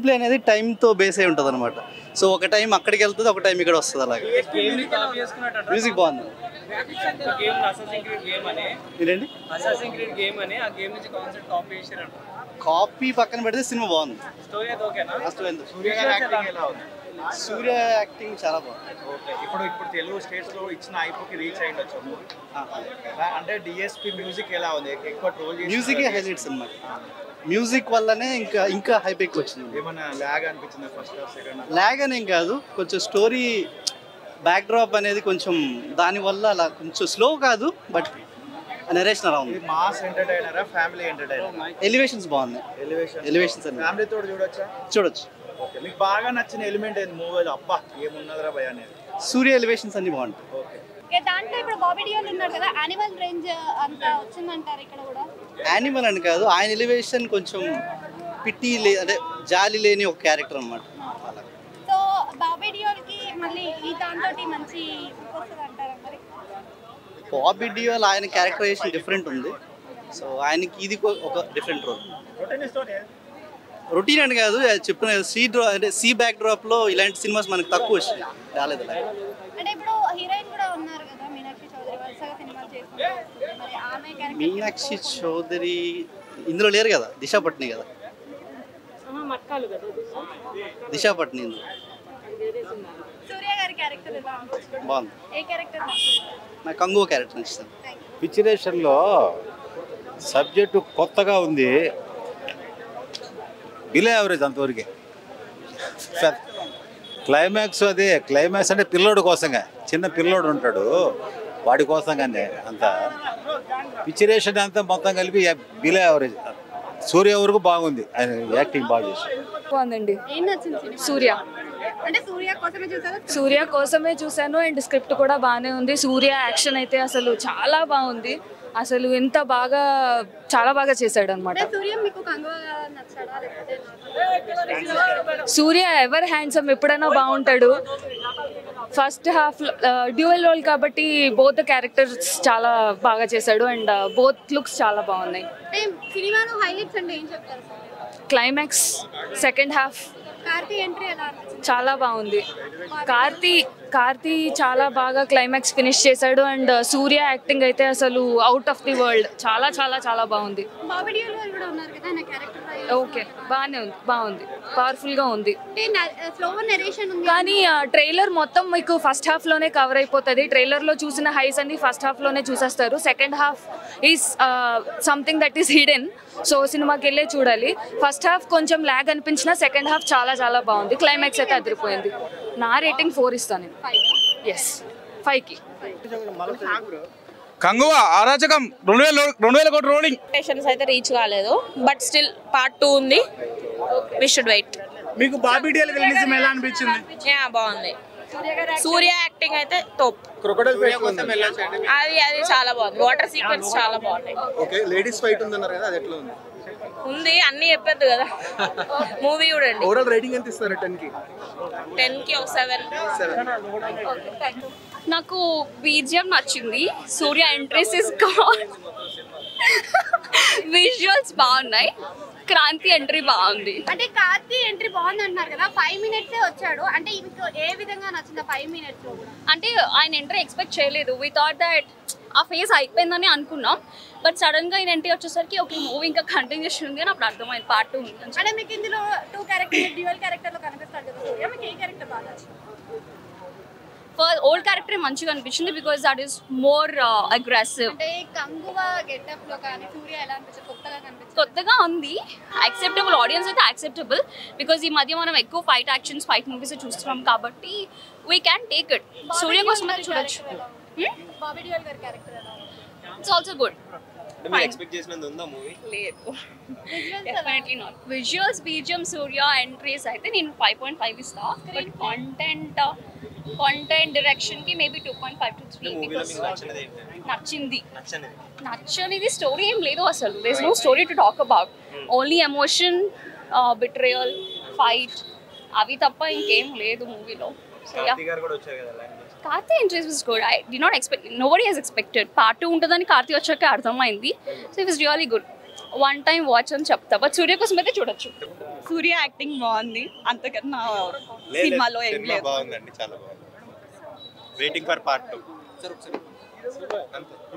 Play అనేది టైంతో base అయి ఉంటుంది అనమాట. సో ఒక టైం అక్కడికి వెళ్తుంది, ఒక టైం ఇక్కడ వస్తుంది. అలాగే మ్యూజిక్ బాగుంది. కాపీ పక్కన పెడితే సినిమా బాగుంది. సూర్య యాక్టింగ్ చాలా బాగుంది. ఇప్పుడు తెలుగు స్టేట్స్ లో ఇచ్చిన ఐపోకి రీచ్ అయ్యిండొచ్చు. అంటే డిఎస్పి మ్యూజిక్ ఎలా ఉంది? ఎక్కువ ట్రోల్ చేసి మ్యూజిక్ హైలైట్స్ అన్నమాట. మ్యూజిక్ వల్లనే ఇంకా హైప్ ఎక్కువ వచ్చింది. ఏమన్నా లాగ్ అనిపించింది first half second half? Lag అనేం కాదు, కొంచెం స్టోరీ బ్యాక్ డ్రాప్ అనేది కొంచెం దానివల్ల అలా కొంచెం స్లో కాదు, బట్ నరేషన్ అలా ఉంది. మాస్ ఎంటర్టైనరా ఫ్యామిలీ ఎంటర్టైనర్? ఎలివేషన్స్ బాగున్నాయి. ఎలివేషన్స్ ఫ్యామిలీ తోటి చూడొచ్చు. ఓకే, మీకు బాగా నచ్చిన ఎలిమెంట్ ఏంది మూవీలో? అబ్బా ఏమున్నదిరా భయ అనేది. సూర్య ఎలివేషన్స్ అన్ని బాగుంటాయి. ఓకే, దాంట్లో ఇప్పుడు బాబీ డియోల్ ఉన్నాడు కదా, యానిమల్ రేంజ్ అంత వచ్చిందంటారు ఇక్కడ కూడా? యానిమల్ అని కాదు, ఆయన ఎలివేషన్ కొంచెం పిట్టి అంటే జాలి లేని ఒక క్యారెక్టర్ అనమాట. సో బాబీ డియోల్ కి మళ్ళీ ఈ దాంతో మంచి వస్తుంది అంటారా మరి? బాబీ డియోల్ ఆయన క్యారెక్టరైజేషన్ డిఫరెంట్ ఉంది. సో ఆయనకి ఇది ఒక డిఫరెంట్ రోల్. రొటీన్ అని కాదు, చెప్తున్నా అంటే సీ బ్యాక్ డ్రాప్ లో ఇలాంటి సినిమాస్ మనకు తక్కువ వచ్చినాయి, రాలేదు. అంటే ఇప్పుడు హీరోయిన్ కూడా ఉన్నారు కదా, మీనాక్షి చౌదరి, వరుసగా సినిమాలు చేస్తున్నారు. మరి ఆమె క్యారెక్టర్ మీనాక్షి చౌదరి ఇందులో లేరు కదా, దిశా పట్ని కదా. దిశా పట్ని సూర్య గారి క్యారెక్టర్ ఎలా అనిపిస్తుంది? బాగుంది. ఏ క్యారెక్టర్? నాకు కంగువ క్యారెక్టర్ నచ్చుతుంది. పిక్చరేషన్లో సబ్జెక్టు కొత్తగా ఉంది, బిలో యావరేజ్ అంతవరకే. క్లైమాక్స్ క్లైమాక్స్ అంటే పిల్లోడు కోసంగా, చిన్న పిల్లోడు ఉంటాడు వాడి కోసంగానే అంతా. పిక్చరేషన్ అంతా మొత్తం కలిపి బిలో యావరేజ్. సూర్య వరకు బాగుంది, ఆయన యాక్టింగ్ బాగా చేశాడు. బాగుందండి. ఏం నచ్చింది? సూర్య అంటే సూర్య కోసమే చూసారా? సూర్య కోసమే చూసాను, అండ్ స్క్రిప్ట్ కూడా బాగానే ఉంది. సూర్య యాక్షన్ అయితే అసలు చాలా బాగుంది, అసలు ఎంత బాగా చాలా బాగా చేశాడు అనమాట. సూర్య మీకు కంగువగా నచ్చాడా లేకపోతే? సూర్య ఎవర్ హ్యాండ్సమ్, ఎప్పుడైనా బాగుంటాడు. ఫస్ట్ హాఫ్ డ్యూయల్ రోల్ కాబట్టి బోత్ క్యారెక్టర్స్ చాలా బాగా చేశాడు, అండ్ బోత్ లుక్స్ చాలా బాగున్నాయి. సినిమాలో హైలైట్స్ అంటే ఏం చెప్తారు? Climax, second half. Karthi entry ఎలా అనిపించింది? చాలా బాగుంది. కార్తీ చాలా బాగా క్లైమాక్స్ ఫినిష్ చేశాడు, అండ్ సూర్య యాక్టింగ్ అయితే అసలు అవుట్ ఆఫ్ ది వరల్డ్, చాలా చాలా చాలా బాగుంది. బాబీ డియోల్ కూడా ఉన్నారు కదా, నా క్యారెక్టర్ ఓకే, బాగుంది, పవర్ఫుల్ గా ఉంది. స్లో నరేషన్ ఉంది కానీ ట్రైలర్ మొత్తం మీకు ఫస్ట్ హాఫ్ లోనే కవర్ అయిపోతుంది. ట్రైలర్ లో చూసిన హైస్ అన్ని ఫస్ట్ హాఫ్ లోనే చూసేస్తారు. Second half is something that is hidden, so సినిమాకి వెళ్ళే చూడాలి. ఫస్ట్ హాఫ్ కొంచెం ల్యాగ్ అనిపించిన సెకండ్ హాఫ్ చాలా చాలా బాగుంది. క్లైమాక్స్ అయితే అదిరిపోయింది. నా రేటింగ్ 4 ఇస్తాను. ఎస్, 5కి. కంగువ అరాచకం 2000 కోట్ల రోలింగ్. ఎక్స్పెక్టేషన్స్ అయితే రీచ్ కాలేదు, బట్ స్టిల్ పార్ట్ 2 ఉంది. We should wait. మీకు బాబీ డియోల్ రిలీజ్ ఎలా అనిపించింది? బాగుంది. సూర్య యాక్టింగ్ అయితే టాప్. అది చాలా బాగుంది. వాటర్ సీక్వెన్స్ చాలా బాగున్నాయి. ఓకే, లేడీస్ ఫైట్ ఉందన్నారు కదా, అది ఎట్లా ఉంది? ఉంది, అన్ని చెప్పొద్దు కదా. మూవీ చూడండి. ఓవరాల్ రేటింగ్ ఎంత ఇస్తారు? 10కి 7. నాకు బీజిఎం నచ్చింది. సూర్య ఎంట్రీస్ ఇస్ గాడ్. విజువల్స్ బాగున్నాయి. క్రాంతి ఎంట్రీ బాగుంది. అంటే కార్తీ ఎంట్రీ బాగుంది అంటున్నారు కదా, 5 minutes వచ్చాడు. అంటే మీకు ఏ విధంగా నచ్చింది 5 minutes లో? అంటే ఆయన ఎంట్రీ ఎక్స్పెక్ట్ చేయలేదు. వి థాట్ దట్ ఆ ఫేస్ అయిపోయిందని అనుకున్నాం, బట్ సడన్ గా ఆయన ఎంట్రీ వచ్చేసరికి ఒక మూవీ ఇంకా కంటిన్యూషన్ ఉంది అని అప్పుడు అర్థమైంది. పార్ట్ 2 ఉంది. అంటే మీకు ఇందులో 2 క్యారెక్టర్ డ్యూయల్ క్యారెక్టర్ లో కనిపిస్తాడు కదా సూర్య, మీకు ఏ క్యారెక్టర్ బాగా నచ్చింది? ఓల్డ్ క్యారెక్టర్ మంచిగా అనిపించింది, because that is more aggressive. అంటే కంగువ గెటప్ లో కానీ సూర్య ఎలా అనిపించింది? కొత్తగా ఉంది. యాక్సెప్టబుల్, ఆడియన్స్ అయితే యాక్సెప్టబుల్, బికాస్ ఈ మధ్య మనం ఎక్కువ ఫైట్ మూవీస్ చూస్తున్నాం కాబట్టి we can take it. Suriya కోసం అయితే చూడొచ్చు. బాబీ డియోల్ గారి క్యారెక్టర్ ఎలా? It's also good. Visuals, BGM, Suriya entries అయితే నేను 5.5 ఇస్తా. బట్ కాంటెంట్ డైరెక్షన్ కి మేబీ 2.5 to 3. నచ్చనిది స్టోరీ ఏం లేదు అసలు. There is no story to talk about. Only emotion, betrayal, fight, అవి తప్ప ఇంకేం లేదు మూవీలో. Karthi entries was good. I did not expect, nobody has expected. Part 2 ఉంటుందని కార్తీ వచ్చాక అర్థమైంది. So it was really good. One time watch అని చెప్తా, బట్ సూర్య కోసం అయితే చూడొచ్చు. సూర్య యాక్టింగ్ బాగుంది, అంతకన్నా సినిమాలో ఏం లేదు. బాగుందండి, చాలా బాగుంది. Waiting for part 2.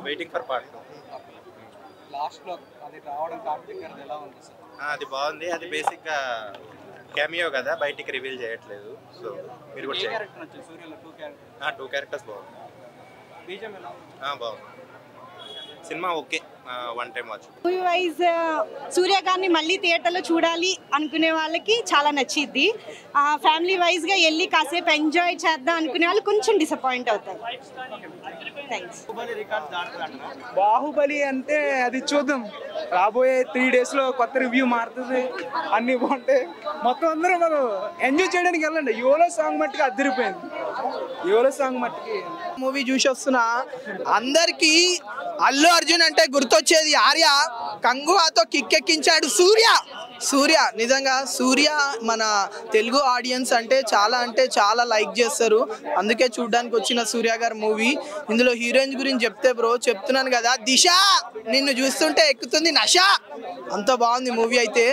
Waiting for part 2. Last లో అది రావడం కార్తీక్ గారిది ఎలా ఉంది సార్? అది బాగుంది. అది బేసిక్ గా కెమియో కదా, బయటికి రివీల్ చేయట్లేదు. సో మీరు కూడా చేయండి. సూర్యలో 2 క్యారెక్టర్స్ బాగుంది. బీజం ఎలా ఉంది? బాగుంది. సినిమా okay, one time watch. Movie wise Surya గారిని మళ్ళీ థియేటర్లో చూడాలి అనుకునే వాళ్ళకి చాలా నచ్చిద్ది. ఫ్యామిలీ వైజ్గా వెళ్ళి కాసేపు ఎంజాయ్ చేద్దాం అనుకునే వాళ్ళు కొంచెం డిసప్పాయింట్ అవుతారు. థ్యాంక్స్. బాహుబలి అంటే అది చూద్దాం, రాబోయే 3 days లో కొత్త రివ్యూ మారుతుంది, అన్ని బాగుంటాయి. మొత్తం అందరూ మనం ఎంజాయ్ చేయడానికి వెళ్ళండి. యోలో సాంగ్ మట్టుకి అదిరిపోయింది. యోలో సాంగ్ మట్టుకి మూవీ చూసి వస్తున్నా. అందరికి అల్లు అర్జున్ అంటే గుర్తొచ్చేది ఆర్య, కంగువాతో కిక్కెక్కించాడు సూర్య. నిజంగా సూర్య మన తెలుగు ఆడియన్స్ అంటే చాలా లైక్ చేస్తారు. అందుకే చూడడానికి వచ్చిన సూర్య గారి మూవీ. ఇందులో హీరోయిన్స్ గురించి చెప్తే బ్రో చెప్తున్నాను కదా, దిశ నిన్ను చూస్తుంటే ఎక్కుతుంది నష. అంత బాగుంది మూవీ అయితే.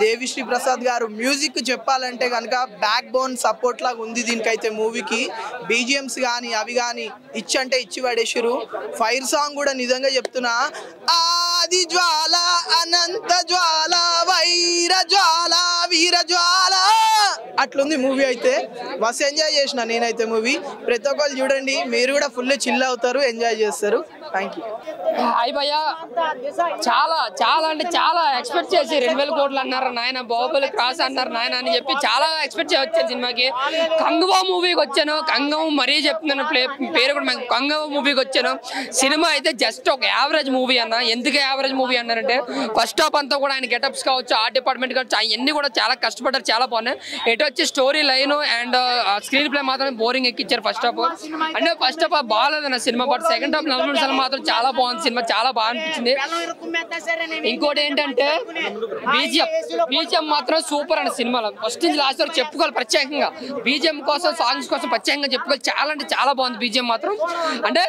దేవిశ్రీ ప్రసాద్ గారు మ్యూజిక్ చెప్పాలంటే కనుక బ్యాక్ బోన్ సపోర్ట్ లాగా ఉంది దీనికైతే మూవీకి. బీజిఎమ్స్ కానీ అవి కానీ ఇచ్చి పడేసారు. ఫైర్ సాంగ్ కూడా నిజంగా చెప్తున్నా, ఆది జ్వాల అనంత జ్వాల వైర జ్వాల వీర జ్వాల అట్లుంది మూవీ అయితే. మస్తు ఎంజాయ్ చేసిన నేనైతే మూవీ. ప్రతి ఒక్కరు చూడండి, మీరు కూడా ఫుల్ చిల్ అవుతారు, ఎంజాయ్ చేస్తారు. Thank you. హాయ్ భయ్య, చాలా అంటే చాలా ఎక్స్పెక్ట్ చేసి 2000 కోట్లు అన్నారు నాయన, బాహుబలి క్రాస్ అన్నారు నాయన అని చెప్పి చాలా ఎక్స్పెక్ట్ చేసి వచ్చాను సినిమాకి. కంగువా మూవీకి వచ్చాను. కంగం మరీ చెప్తున్నాను, పేరు కూడా కంగవా మూవీకి వచ్చాను. సినిమా అయితే జస్ట్ ఒక యావరేజ్ మూవీ అన్న. ఎందుకు యావరేజ్ మూవీ అన్నారంటే ఫస్ట్ హాఫ్ అంతా కూడా ఆయన గెటప్స్ కావచ్చు, ఆర్ట్ డిపార్ట్మెంట్ కావచ్చు, అవన్నీ కూడా చాలా కష్టపడ్డారు, చాలా బాగున్నాయి. ఎటు వచ్చి story line and screen play మాత్రం బోరింగ్ ఎక్కిచ్చారు ఫస్ట్ హాఫ్. అంటే ఫస్ట్ హాఫ్ బాగాలేదు అన్న సినిమా, బట్ సెకండ్ హాఫ్ 40 నిమిషాలు మాత్రం చాలా బాగుంది సినిమా, చాలా బాగా అనిపించింది. ఇంకోటి ఏంటంటే బీజిఎం మాత్రం సూపర్ అన్న సినిమాలో. ఫస్ట్ నుంచి లాస్ట్ వరకు చెప్పుకోవాలి ప్రత్యేకంగా. బీజిఎం కోసం, సాంగ్స్ కోసం ప్రత్యేకంగా చెప్పుకోవాలి. చాలా అంటే చాలా బాగుంది బీజిఎం మాత్రం. అంటే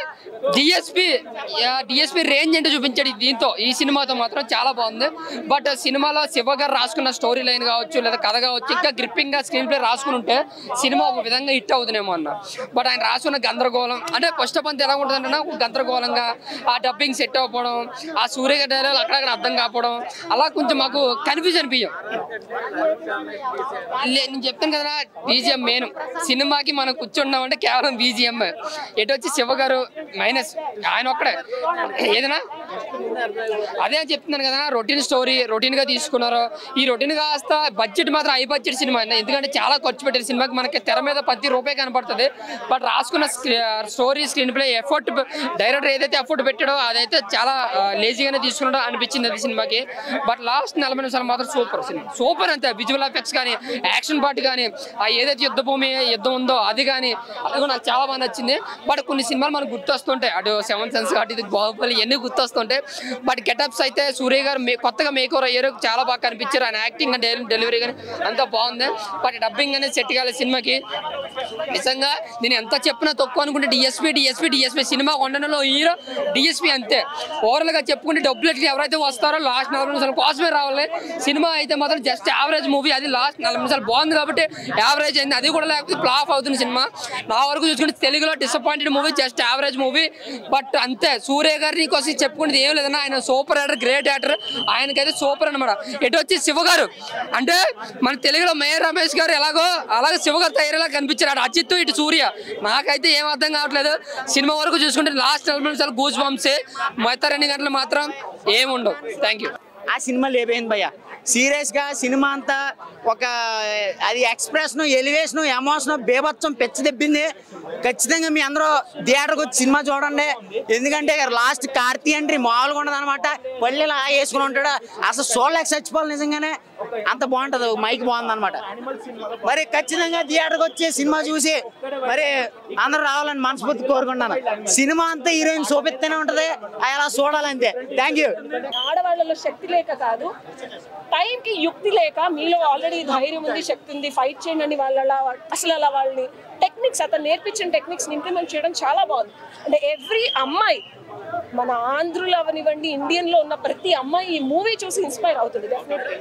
డిఎస్పి రేంజ్ అంటే చూపించాడు దీంతో, ఈ సినిమాతో మాత్రం చాలా బాగుంది. బట్ సినిమాలో శివ గారు రాసుకున్న స్టోరీ లైన్ కావచ్చు, లేదా కథ కావచ్చు, ఇంకా గ్రిప్పింగ్ గా స్క్రీన్ ప్లే రాసుకుని ఉంటే సినిమా ఒక విధంగా హిట్ అవుతుందేమో అన్న. బట్ ఆయన రాసుకున్న గందరగోళం అంటే ఫస్ట్ ఆఫ్ అంతా ఎలా ఉంటుందంటే గందరగోళంగా, ఆ డబ్బింగ్ సెట్ అవ్వకపోవడం, ఆ సూర్య డైలాగ్ అక్కడక్కడ అర్థం కాకపోవడం, అలా కొంచెం మాకు కన్ఫ్యూజన్ బియ్యం. నేను చెప్తాను కదా, బీజిఎం మెయిన్ సినిమాకి మనం కూర్చున్నామంటే కేవలం బీజిఎం. ఎటు వచ్చి శివ గారు మైనస్, ఆయన ఒక్కడే ఏదైనా అదే చెప్తున్నాను కదా, రొటీన్ స్టోరీ రొటీన్ గా తీసుకున్నారు. ఈ రొటీన్ కాస్త బడ్జెట్ మాత్రం హై బడ్జెట్ సినిమా, ఎందుకంటే చాలా ఖర్చు పెట్టారు సినిమాకి. మనకి తెర మీద ప్రతి రూపాయి కనపడుతుంది, బట్ రాసుకున్న story screen play effort, director ఏదైతే ఎఫర్ట్ పెట్టాడో అదైతే చాలా లేజీగానే తీసుకున్నాడో అనిపించింది అది సినిమాకి. బట్ లాస్ట్ 40 నిమిషాలు మాత్రం సూపర్ సినిమా, సూపర్ అంతే. విజువల్ ఎఫెక్ట్స్ కానీ, యాక్షన్ పార్ట్ కానీ, ఆ ఏదైతే యుద్ధం ఉందో అది కానీ, అది కూడా నాకు చాలా బాగా నచ్చింది. బట్ కొన్ని సినిమాలు మనకు గుర్తొస్తుంటాయి, అటు 7th సెన్స్ కాబట్టి ఇది బాహుబలి ఇవన్నీ గుర్తొస్తుంటాయి. బట్ గెటప్స్ అయితే సూర్య గారు కొత్తగా మేకోవర్ అయ్యారు, చాలా బాగా కనిపించారు. ఆయన యాక్టింగ్ అంటే డెలివరీ కానీ అంతా బాగుంది. బట్ డబ్బింగ్ అనేది సెట్ కాలేదు సినిమాకి. నిజంగా నేను ఎంత చెప్పినా తక్కువ అనుకుంటే డిఎస్పీ సినిమా వండడంలో హీరో డిఎస్పీ అంతే. ఓవరాల్ గా చెప్పుకుంటే డబ్బులకి ఎవరైతే వస్తారో లాస్ట్ 40 నిమిషాలు కోసమే రావాలి. సినిమా అయితే మాత్రం జస్ట్ యావరేజ్ మూవీ, అది లాస్ట్ 40 నిమిషాలు బాగుంది కాబట్టి యావరేజ్ అయింది. అది కూడా లేకపోతే ఫ్లాప్ అవుతుంది సినిమా. నా వరకు చూసుకుంటే తెలుగులో disappointed movie, just average movie. But అంతే, సూర్య గారిని కోసం చెప్పుకునేది ఏం లేదన్నా, ఆయన సూపర్ యాక్టర్, గ్రేట్ యాక్టర్, ఆయనకైతే సూపర్ అనమాట. ఎటు వచ్చి శివ గారు అంటే మన తెలుగులో మేయర్ రమేష్ గారు ఎలాగో అలాగే శివ గారు తయారీలా కనిపించారు. అటు అజిత్, ఇటు సూర్య. నాకైతే ఏం అర్థం కావట్లేదు. సినిమా వరకు చూసుకుంటే లాస్ట్ 40 నిమిషాలు గూస్ బంప్సే, మిగతా 2 గంటలు మాత్రం ఏముండవు. Thank you. ఆ సినిమా లేపోయింది భయ్య. సీరియస్గా సినిమా అంతా ఒక అది ఎక్స్ప్రెషన్, ఎలివేషన్, ఎమోషన్, బేభత్సం పెచ్చ దెబ్బింది. ఖచ్చితంగా మీ అందరూ థియేటర్కి వచ్చి సినిమా చూడండి. ఎందుకంటే లాస్ట్ కార్తీ ఎంట్రీ మామూలుగా ఉండదు అనమాట. పల్లెలు వేసుకుని ఉంటాడు, అసలు చూడలేక చచ్చిపోవాలి. నిజంగానే అంత బాగుంటుంది, మైక్ బాగుంది అనమాట. మరి ఖచ్చితంగా థియేటర్కి వచ్చి సినిమా చూసి మరి అందరూ రావాలని మనస్ఫూర్తి కోరుకుంటున్నాను. సినిమా అంతా హీరోయిన్ చూపిస్తూనే ఉంటుంది, అలా చూడాలంతే. Thank you. ఆడవాళ్ళలో శక్తి లేక కాదు, టైంకి యుక్తి లేక, మీలో ఆల్రెడీ ధైర్యం ఉంది, శక్తి ఉంది, ఫైట్ చేయండి అని అసలు అలా వాళ్ళని టెక్నిక్స్, అతను నేర్పించిన టెక్నిక్స్ ఇంప్లిమెంట్ చేయడం చాలా బాగుంది. అంటే ఎవ్రీ అమ్మాయి మన ఆంధ్రులు అవనివ్వండి, ఇండియన్లో ఉన్న ప్రతి అమ్మాయి ఈ మూవీ చూసి ఇన్స్పైర్ అవుతుంది డెఫినెట్గా.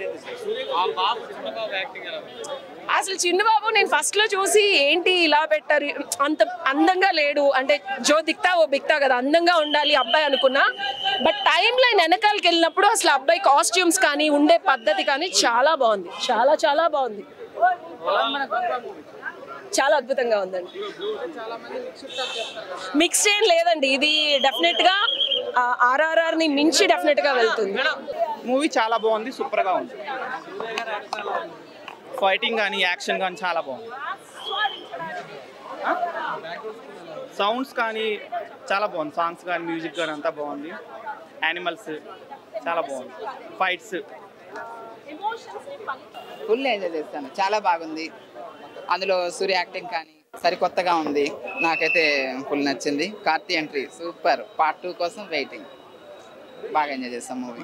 అసలు చిన్నబాబు నేను ఫస్ట్లో చూసి ఏంటి ఇలా పెట్టారు, అంత అందంగా లేడు, అంటే జో దిక్తా ఓ బిక్తా కదా, అందంగా ఉండాలి అబ్బాయి అనుకున్నా. బట్ టైం లైన్ వెనకాలకి వెళ్ళినప్పుడు అసలు అబ్బాయి కాస్ట్యూమ్స్ కానీ ఉండే పద్ధతి కానీ చాలా బాగుంది, చాలా చాలా బాగుంది, చాలా అద్భుతంగా ఉందండి. మిక్స్ ఏం లేదండి, ఇది డెఫినెట్గా RRRని మించి డెఫినెట్గా వెళ్తుంది. మూవీ చాలా బాగుంది, సూపర్గా ఉంది. ఫైటింగ్ కానీ యాక్షన్ కానీ చాలా బాగుంది. సౌండ్స్ కానీ చాలా బాగుంది, సాంగ్స్ కానీ మ్యూజిక్ కానీ అంతా బాగుంది. యానిమల్స్ చాలా బాగుంది, ఫైట్స్ ఫుల్ ఎంజాయ్ చేస్తాను, చాలా బాగుంది. అందులో సూర్య యాక్టింగ్ కానీ సరికొత్తగా ఉంది, నాకైతే ఫుల్ నచ్చింది. Karthi entry super. పార్ట్ 2 కోసం వెయిటింగ్. బాగా ఎంజాయ్ చేస్తాం మూవీ.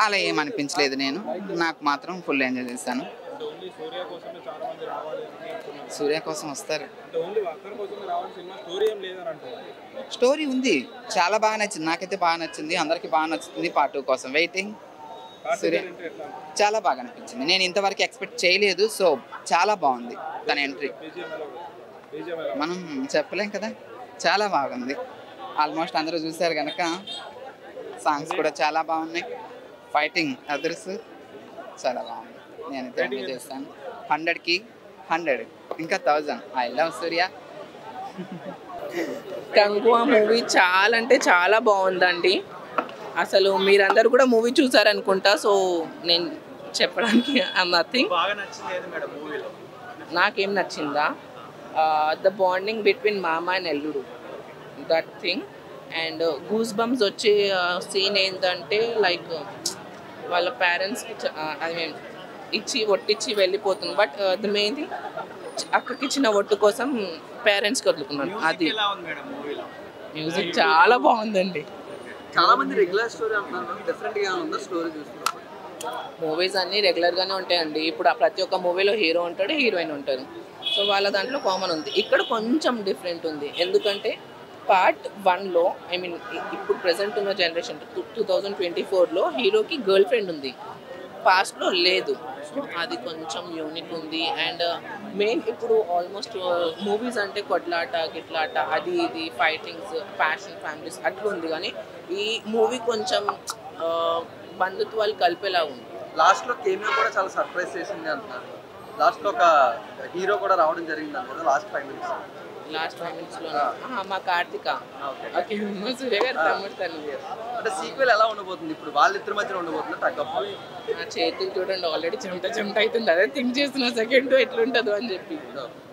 అలా ఏమనిపించలేదు, నాకు మాత్రం ఫుల్ ఎంజాయ్ చేస్తాను. సూర్య కోసం వస్తారు, స్టోరీ ఉంది, చాలా బాగా నచ్చింది, నాకైతే బాగా నచ్చింది, అందరికి బాగా నచ్చుతుంది. పార్ట్ 2 కోసం వెయిటింగ్. సూర్య చాలా బాగా అనిపించింది, నేను ఇంతవరకు ఎక్స్పెక్ట్ చేయలేదు, సో చాలా బాగుంది తన ఎంట్రీ. మనం చెప్పలేం కదా, చాలా బాగుంది. ఆల్మోస్ట్ అందరూ చూసారు కనుక సాంగ్స్ కూడా చాలా బాగున్నాయి, ఫైటింగ్ అదర్స్ చాలా బాగుంది. నేనైతే ఎంజాయ్ చేస్తాను. 100కి 100, ఇంకా 1000. I love Surya. Kanguva movie చాలా అంటే చాలా బాగుందండి. అసలు మీరందరూ కూడా మూవీ చూసారనుకుంటా, సో నేను చెప్పడానికి నథింగ్. నాకేం నచ్చిందా, ద బాండింగ్ బిట్వీన్ మామ అండ్ ఎల్లుడు, that thing. And goose bumps వచ్చే సీన్ ఏంటంటే లైక్ వాళ్ళ పేరెంట్స్కి ఐ మీన్ ఒట్టిచ్చి వెళ్ళిపోతుంది. బట్ ద మెయిన్ థింగ్ అక్కకి ఇచ్చిన ఒట్టు కోసం పేరెంట్స్కి వదులుకున్నాను. అది మ్యూజిక్ చాలా బాగుందండి. చాలా మంది రెగ్యులర్ స్టోరీ అంటున్నారు, డిఫరెంట్ గా ఉందా స్టోరీ చూస్తున్నప్పుడు? మూవీస్ అన్నీ రెగ్యులర్ గానే ఉంటాయండి. ఇప్పుడు ప్రతి ఒక్క మూవీలో హీరో ఉంటాడు, హీరోయిన్ ఉంటారు, సో వాళ్ళ దాంట్లో కామన్ ఉంది. ఇక్కడ కొంచెం డిఫరెంట్ ఉంది, ఎందుకంటే పార్ట్ 1లో ఐ మీన్ ఇప్పుడు ప్రెసెంట్ ఉన్న జనరేషన్ 2024లో హీరోకి గర్ల్ ఫ్రెండ్ ఉంది, పాస్ట్లో లేదు. అది కొంచెం యూనిక్ ఉంది. అండ్ మెయిన్ ఇప్పుడు ఆల్మోస్ట్ మూవీస్ అంటే కొట్లాట గిట్లాట అది ఇది ఫైటింగ్స్ ప్యాషన్ ఫ్యామిలీస్ అట్లా ఉంది, కానీ ఈ మూవీ కొంచెం బంధుత్వాలు కలిపేలా ఉంది. లాస్ట్లో కేమియో కూడా చాలా సర్ప్రైజ్ చేసింది అంటున్నారు. లాస్ట్లో ఒక హీరో కూడా రావడం జరిగింది అంటారు లాస్ట్ 5 minutes. లాస్ట్ 5 minutesలో మా కార్తిక సూర్య గారు తమ్ముడు తను. అంటే సీక్వెల్ ఎలా ఉండబోతుంది ఇప్పుడు, వాళ్ళిద్దరి మధ్యలో ఉండబోతుంది టగ్గప్? నా చేతులు చూడండి ఆల్రెడీ చెమట అవుతుంది, అదే థింక్ చేస్తున్నా సెకండ్ ఎట్లుంటుందో అని చెప్పి.